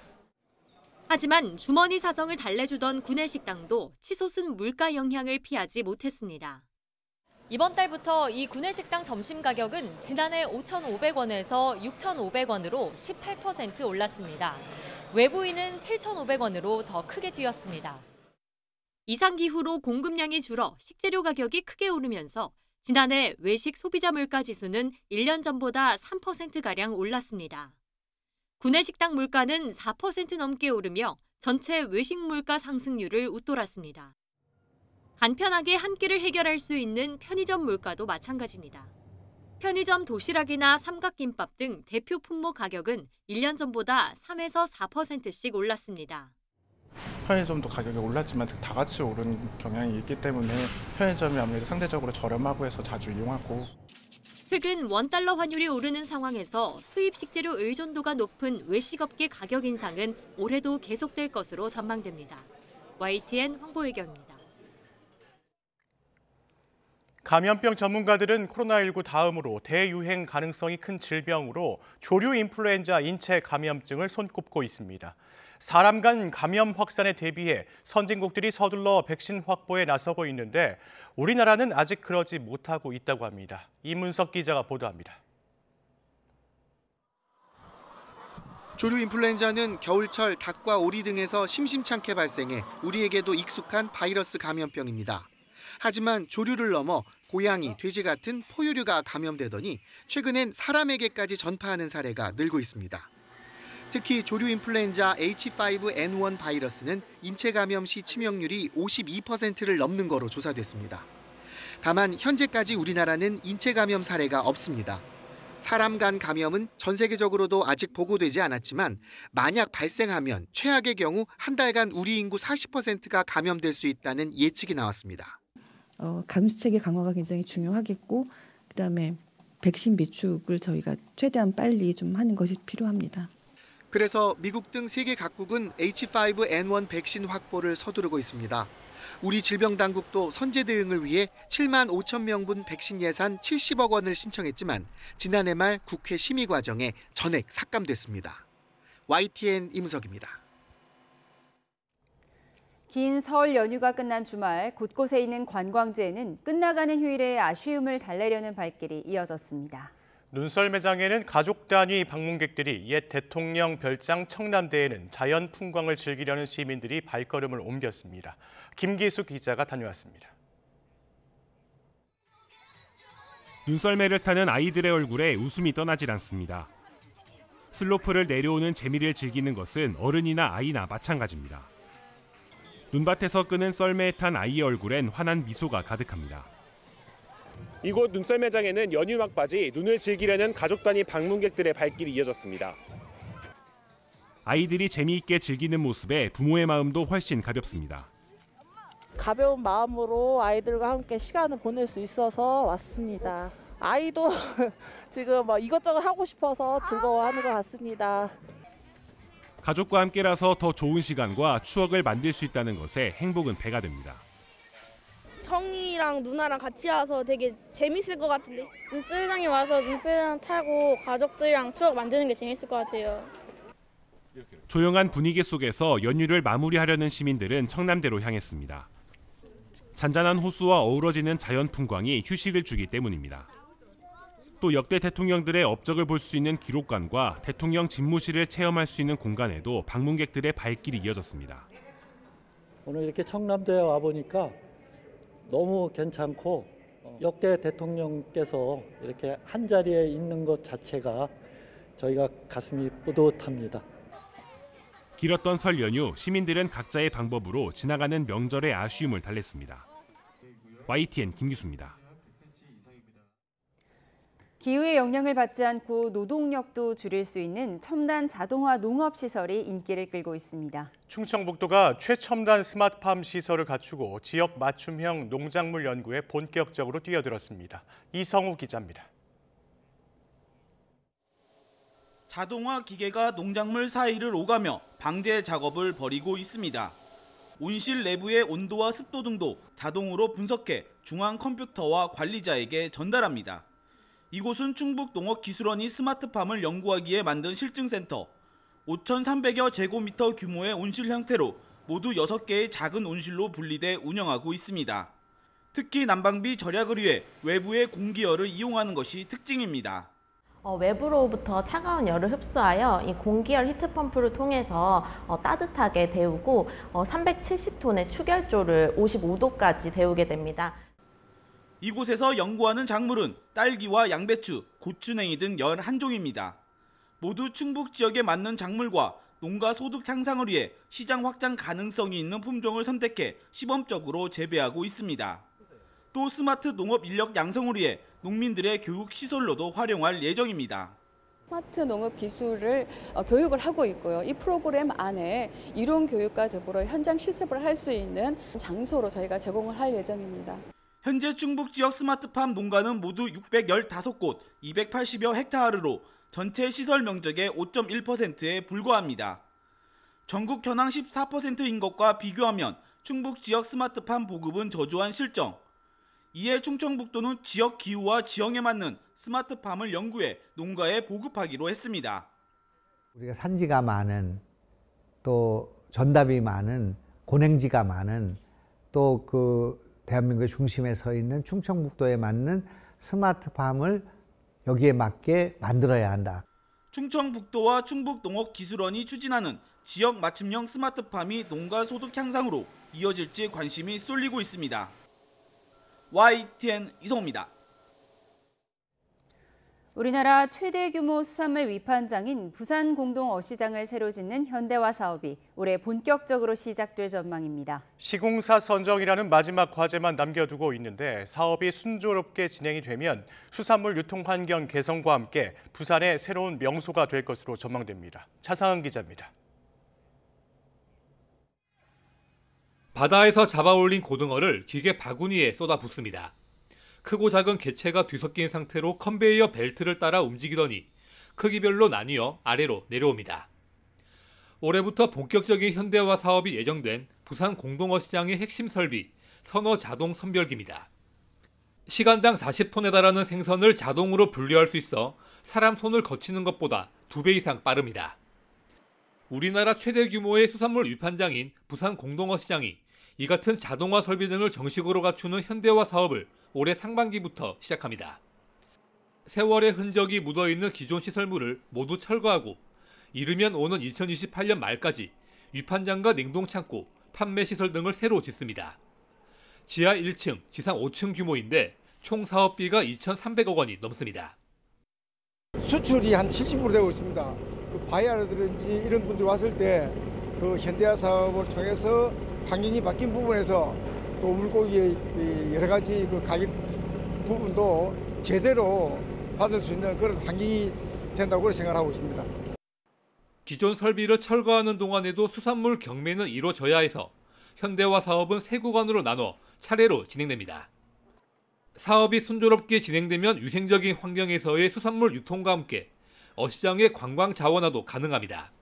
하지만 주머니 사정을 달래주던 구내식당도 치솟은 물가 영향을 피하지 못했습니다. 이번 달부터 이 구내식당 점심 가격은 지난해 5,500원에서 6,500원으로 18% 올랐습니다. 외부인은 7,500원으로 더 크게 뛰었습니다. 이상기후로 공급량이 줄어 식재료 가격이 크게 오르면서 지난해 외식 소비자 물가 지수는 1년 전보다 3%가량 올랐습니다. 구내식당 물가는 4% 넘게 오르며 전체 외식 물가 상승률을 웃돌았습니다. 간편하게 한 끼를 해결할 수 있는 편의점 물가도 마찬가지입니다. 편의점 도시락이나 삼각김밥 등 대표 품목 가격은 1년 전보다 3에서 4%씩 올랐습니다. 편의점도 가격이 올랐지만 다 같이 오른 경향이 있기 때문에 편의점이 아무래도 상대적으로 저렴하고 해서 자주 이용하고. 최근 원달러 환율이 오르는 상황에서 수입 식재료 의존도가 높은 외식업계 가격 인상은 올해도 계속될 것으로 전망됩니다. YTN 황보혜경입니다. 감염병 전문가들은 코로나19 다음으로 대유행 가능성이 큰 질병으로 조류 인플루엔자 인체 감염증을 손꼽고 있습니다. 사람 간 감염 확산에 대비해 선진국들이 서둘러 백신 확보에 나서고 있는데 우리나라는 아직 그러지 못하고 있다고 합니다. 이문석 기자가 보도합니다. 조류 인플루엔자는 겨울철 닭과 오리 등에서 심심찮게 발생해 우리에게도 익숙한 바이러스 감염병입니다. 하지만 조류를 넘어 고양이, 돼지 같은 포유류가 감염되더니 최근엔 사람에게까지 전파하는 사례가 늘고 있습니다. 특히 조류 인플루엔자 H5N1 바이러스는 인체 감염 시 치명률이 52%를 넘는 거로 조사됐습니다. 다만 현재까지 우리나라는 인체 감염 사례가 없습니다. 사람 간 감염은 전 세계적으로도 아직 보고되지 않았지만 만약 발생하면 최악의 경우 한 달간 우리 인구 40%가 감염될 수 있다는 예측이 나왔습니다. 감시체계 강화가 굉장히 중요하겠고 그다음에 백신 비축을 저희가 최대한 빨리 좀 하는 것이 필요합니다. 그래서 미국 등 세계 각국은 H5N1 백신 확보를 서두르고 있습니다. 우리 질병당국도 선제 대응을 위해 7만 5천 명분 백신 예산 70억 원을 신청했지만 지난해 말 국회 심의 과정에 전액 삭감됐습니다. YTN 이문석입니다. 긴 설 연휴가 끝난 주말 곳곳에 있는 관광지에는 끝나가는 휴일에 아쉬움을 달래려는 발길이 이어졌습니다. 눈썰 매장에는 가족 단위 방문객들이 옛 대통령 별장 청남대에는 자연 풍광을 즐기려는 시민들이 발걸음을 옮겼습니다. 김기수 기자가 다녀왔습니다. 눈썰매를 타는 아이들의 얼굴에 웃음이 떠나질 않습니다. 슬로프를 내려오는 재미를 즐기는 것은 어른이나 아이나 마찬가지입니다. 눈밭에서 끄는 썰매에 탄 아이의 얼굴엔 환한 미소가 가득합니다. 이곳 눈썰매장에는 연휴 막바지 눈을 즐기려는 가족 단위 방문객들의 발길이 이어졌습니다. 아이들이 재미있게 즐기는 모습에 부모의 마음도 훨씬 가볍습니다. 가벼운 마음으로 아이들과 함께 시간을 보낼 수 있어서 왔습니다. 아이도 지금 이것저것 하고 싶어서 즐거워하는 것 같습니다. 가족과 함께라서 더 좋은 시간과 추억을 만들 수 있다는 것에 행복은 배가 됩니다. 형이랑 누나랑 같이 와서 되게 재밌을 것 같은데 눈썰매장에 와서 눈썰매장 타고 가족들이랑 추억 만드는 게 재밌을 것 같아요. 조용한 분위기 속에서 연휴를 마무리하려는 시민들은 청남대로 향했습니다. 잔잔한 호수와 어우러지는 자연 풍광이 휴식을 주기 때문입니다. 또 역대 대통령들의 업적을 볼 수 있는 기록관과 대통령 집무실을 체험할 수 있는 공간에도 방문객들의 발길이 이어졌습니다. 오늘 이렇게 청남대에 와보니까 너무 괜찮고 역대 대통령께서 이렇게 한자리에 있는 것 자체가 저희가 가슴이 뿌듯합니다. 길었던 설 연휴, 시민들은 각자의 방법으로 지나가는 명절의 아쉬움을 달랬습니다. YTN 김기수입니다. 기후의 영향을 받지 않고 노동력도 줄일 수 있는 첨단 자동화 농업시설이 인기를 끌고 있습니다. 충청북도가 최첨단 스마트팜 시설을 갖추고 지역 맞춤형 농작물 연구에 본격적으로 뛰어들었습니다. 이성우 기자입니다. 자동화 기계가 농작물 사이를 오가며 방제 작업을 벌이고 있습니다. 온실 내부의 온도와 습도 등도 자동으로 분석해 중앙 컴퓨터와 관리자에게 전달합니다. 이곳은 충북농업기술원이 스마트팜을 연구하기에 만든 실증센터. 5,300여 제곱미터 규모의 온실 형태로 모두 6개의 작은 온실로 분리돼 운영하고 있습니다. 특히 난방비 절약을 위해 외부의 공기열을 이용하는 것이 특징입니다. 외부로부터 차가운 열을 흡수하여 이 공기열 히트펌프를 통해서 따뜻하게 데우고 370톤의 추결조를 55도까지 데우게 됩니다. 이곳에서 연구하는 작물은 딸기와 양배추, 고추냉이 등 11종입니다. 모두 충북 지역에 맞는 작물과 농가 소득 향상을 위해 시장 확장 가능성이 있는 품종을 선택해 시범적으로 재배하고 있습니다. 또 스마트 농업 인력 양성을 위해 농민들의 교육 시설로도 활용할 예정입니다. 스마트 농업 기술을 교육을 하고 있고요. 이 프로그램 안에 이론 교육과 더불어 현장 실습을 할 수 있는 장소로 저희가 제공을 할 예정입니다. 현재 충북 지역 스마트팜 농가는 모두 615곳, 280여 헥타르로 전체 시설 면적의 5.1%에 불과합니다. 전국 현황 14%인 것과 비교하면 충북 지역 스마트팜 보급은 저조한 실정. 이에 충청북도는 지역 기후와 지형에 맞는 스마트팜을 연구해 농가에 보급하기로 했습니다. 우리가 산지가 많은, 또 전답이 많은, 고냉지가 많은, 또 그 대한민국의 중심에 서 있는 충청북도에 맞는 스마트팜을 여기에 맞게 만들어야 한다. 충청북도와 충북농업기술원이 추진하는 지역 맞춤형 스마트팜이 농가 소득 향상으로 이어질지 관심이 쏠리고 있습니다. YTN 이성우입니다. 우리나라 최대 규모 수산물 위판장인 부산 공동 어시장을 새로 짓는 현대화 사업이 올해 본격적으로 시작될 전망입니다. 시공사 선정이라는 마지막 과제만 남겨두고 있는데 사업이 순조롭게 진행이 되면 수산물 유통 환경 개선과 함께 부산의 새로운 명소가 될 것으로 전망됩니다. 차상은 기자입니다. 바다에서 잡아올린 고등어를 기계 바구니에 쏟아붓습니다. 크고 작은 개체가 뒤섞인 상태로 컨베이어 벨트를 따라 움직이더니 크기별로 나뉘어 아래로 내려옵니다. 올해부터 본격적인 현대화 사업이 예정된 부산 공동어시장의 핵심 설비, 선어 자동 선별기입니다. 시간당 40톤에 달하는 생선을 자동으로 분류할 수 있어 사람 손을 거치는 것보다 2배 이상 빠릅니다. 우리나라 최대 규모의 수산물 위판장인 부산 공동어시장이 이 같은 자동화 설비 등을 정식으로 갖추는 현대화 사업을 올해 상반기부터 시작합니다. 세월의 흔적이 묻어있는 기존 시설물을 모두 철거하고 이르면 오는 2028년 말까지 위판장과 냉동창고, 판매시설 등을 새로 짓습니다. 지하 1층, 지상 5층 규모인데 총 사업비가 2,300억 원이 넘습니다. 수출이 한 70% 되고 있습니다. 그 바이어라든지 이런 분들이 왔을 때 그 현대화 사업을 통해서 환경이 바뀐 부분에서 또 물고기의 여러 가지 그 가격 부분도 제대로 받을 수 있는 그런 환경이 된다고 생각하고 있습니다. 기존 설비를 철거하는 동안에도 수산물 경매는 이루어져야 해서 현대화 사업은 세 구간으로 나눠 차례로 진행됩니다. 사업이 순조롭게 진행되면 위생적인 환경에서의 수산물 유통과 함께 어시장의 관광 자원화도 가능합니다.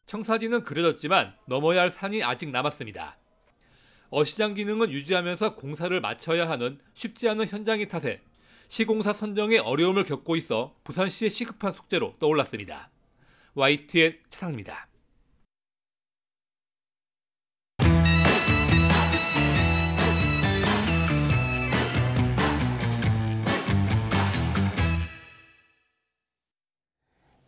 청사진은 그려졌지만 넘어야 할 산이 아직 남았습니다. 어시장 기능은 유지하면서 공사를 마쳐야 하는 쉽지 않은 현장의 탓에 시공사 선정에 어려움을 겪고 있어 부산시의 시급한 숙제로 떠올랐습니다. YTN 최상입니다.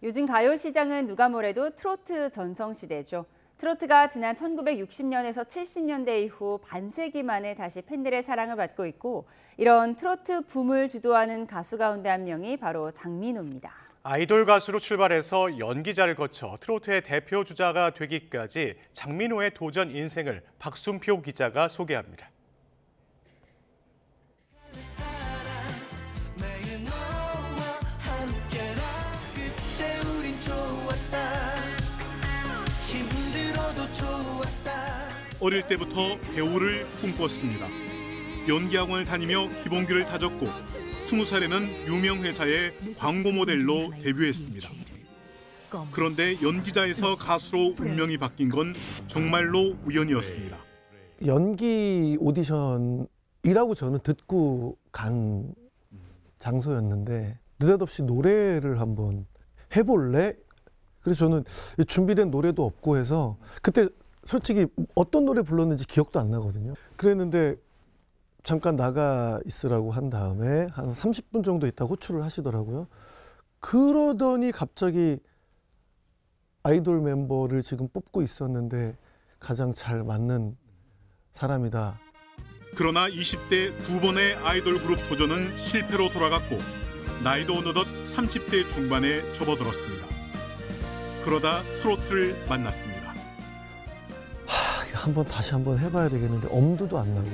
요즘 가요 시장은 누가 뭐래도 트로트 전성시대죠. 트로트가 지난 1960년에서 70년대 이후 반세기 만에 다시 팬들의 사랑을 받고 있고, 이런 트로트 붐을 주도하는 가수 가운데 한 명이 바로 장민호입니다. 아이돌 가수로 출발해서 연기자를 거쳐 트로트의 대표 주자가 되기까지 장민호의 도전 인생을 박순표 기자가 소개합니다. 어릴 때부터 배우를 꿈꿨습니다. 연기학원을 다니며 기본기를 다졌고 20살에는 유명 회사의 광고 모델로 데뷔했습니다. 그런데 연기자에서 가수로 운명이 바뀐 건 정말로 우연이었습니다. 연기 오디션이라고 저는 듣고 간 장소였는데 느닷없이 노래를 한번 해볼래? 그래서 저는 준비된 노래도 없고 해서 그때 솔직히 어떤 노래 불렀는지 기억도 안 나거든요. 그랬는데 잠깐 나가 있으라고 한 다음에 한 30분 정도 있다 호출을 하시더라고요. 그러더니 갑자기 아이돌 멤버를 지금 뽑고 있었는데 가장 잘 맞는 사람이다. 그러나 20대 두 번의 아이돌 그룹 도전은 실패로 돌아갔고 나이도 어느덧 30대 중반에 접어들었습니다. 그러다 트로트를 만났습니다. 다시 한번 해봐야 되겠는데 엄두도 안 나고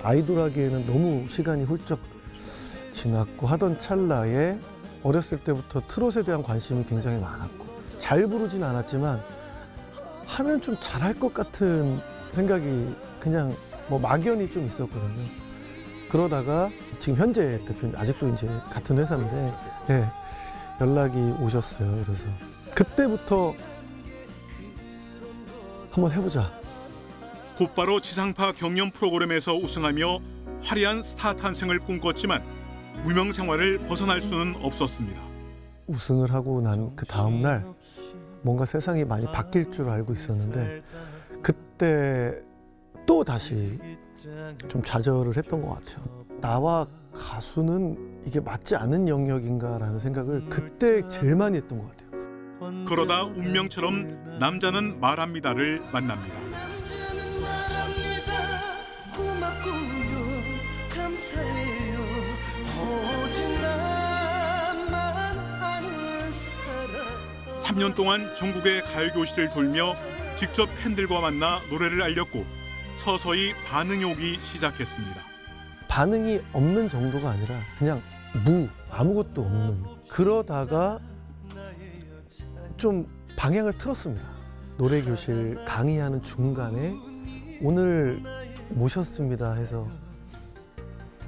아이돌 하기에는 너무 시간이 훌쩍 지났고 하던 찰나에 어렸을 때부터 트롯에 대한 관심이 굉장히 많았고 잘 부르진 않았지만 하면 좀 잘할 것 같은 생각이 그냥 뭐 막연히 좀 있었거든요. 그러다가 지금 현재 대표님 아직도 이제 같은 회사인데 네, 연락이 오셨어요. 그래서 그때부터 한번 해보자. 곧바로 지상파 경연 프로그램에서 우승하며 화려한 스타 탄생을 꿈꿨지만 무명 생활을 벗어날 수는 없었습니다. 우승을 하고 난 그 다음 날 뭔가 세상이 많이 바뀔 줄 알고 있었는데 그때 또 다시 좀 좌절을 했던 것 같아요. 나와 가수는 이게 맞지 않은 영역인가라는 생각을 그때 제일 많이 했던 것 같아요. 그러다 운명처럼 남자는 말합니다를 만납니다. 고맙고요, 감사해요. 오직 나만 아는 사람. 3년 동안 전국의 가요교실을 돌며 직접 팬들과 만나 노래를 알렸고 서서히 반응이 오기 시작했습니다. 반응이 없는 정도가 아니라 그냥 아무것도 없는. 그러다가 좀 방향을 틀었습니다. 노래교실 강의하는 중간에 오늘 모셨습니다 해서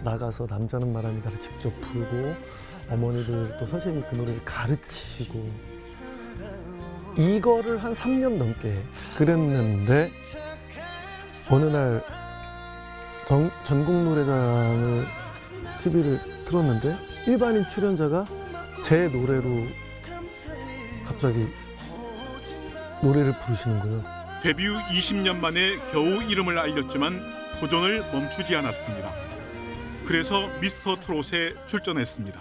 나가서 남자는 말합니다를 직접 부르고 어머니들 또 선생님이 그 노래를 가르치시고 이거를 한 3년 넘게 그랬는데 어느 날 전국 노래자랑을 TV를 틀었는데 일반인 출연자가 제 노래로 갑자기 노래를 부르시는 거예요. 데뷔 20년 만에 겨우 이름을 알렸지만 도전을 멈추지 않았습니다. 그래서 미스터 트롯에 출전했습니다.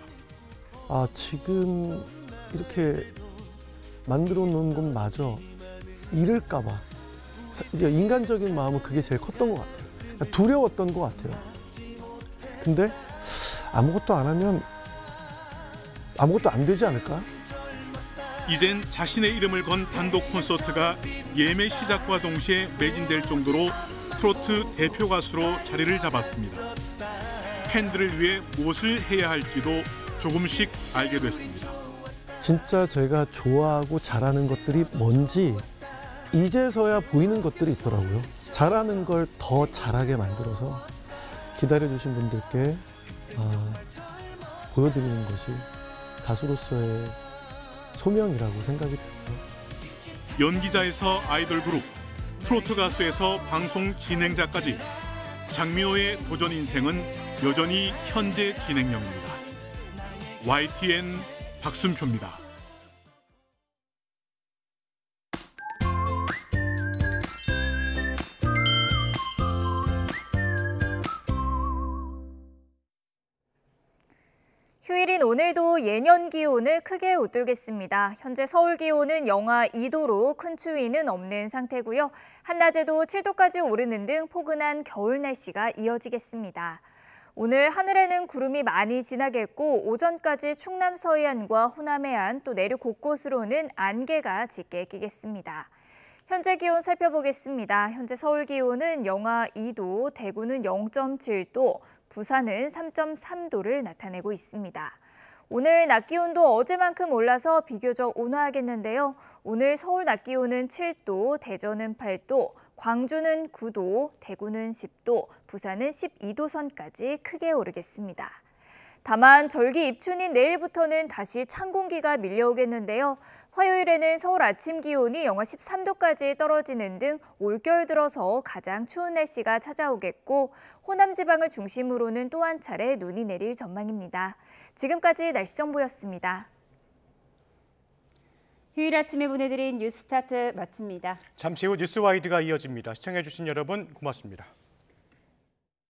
지금 이렇게 만들어 놓은 건 마저 잃을까 봐 이제 인간적인 마음은 그게 제일 컸던 것 같아요. 그러니까 두려웠던 것 같아요. 근데 아무것도 안 하면 아무것도 안 되지 않을까? 이젠 자신의 이름을 건 단독 콘서트가 예매 시작과 동시에 매진될 정도로 트로트 대표 가수로 자리를 잡았습니다. 팬들을 위해 무엇을 해야 할지도 조금씩 알게 됐습니다. 진짜 제가 좋아하고 잘하는 것들이 뭔지 이제서야 보이는 것들이 있더라고요. 잘하는 걸 더 잘하게 만들어서 기다려주신 분들께 보여드리는 것이 가수로서의 소명이라고 생각이 들고요. 연기자에서 아이돌 그룹, 트로트 가수에서 방송 진행자까지 장민호의 도전 인생은 여전히 현재 진행형입니다. YTN 박순표입니다. 휴일인 오늘도 예년 기온을 크게 웃돌겠습니다. 현재 서울 기온은 영하 2도로 큰 추위는 없는 상태고요. 한낮에도 7도까지 오르는 등 포근한 겨울 날씨가 이어지겠습니다. 오늘 하늘에는 구름이 많이 지나겠고 오전까지 충남 서해안과 호남 해안 또 내륙 곳곳으로는 안개가 짙게 끼겠습니다. 현재 기온 살펴보겠습니다. 현재 서울 기온은 영하 2도, 대구는 0.7도, 부산은 3.3도를 나타내고 있습니다. 오늘 낮 기온도 어제만큼 올라서 비교적 온화하겠는데요. 오늘 서울 낮 기온은 7도, 대전은 8도, 광주는 9도, 대구는 10도, 부산은 12도 선까지 크게 오르겠습니다. 다만 절기 입춘인 내일부터는 다시 찬 공기가 밀려오겠는데요. 화요일에는 서울 아침 기온이 영하 13도까지 떨어지는 등 올겨울 들어서 가장 추운 날씨가 찾아오겠고 호남 지방을 중심으로는 또 한 차례 눈이 내릴 전망입니다. 지금까지 날씨 정보였습니다. 휴일 아침에 보내드린 뉴스타트 마칩니다. 잠시 후 뉴스와이드가 이어집니다. 시청해주신 여러분 고맙습니다.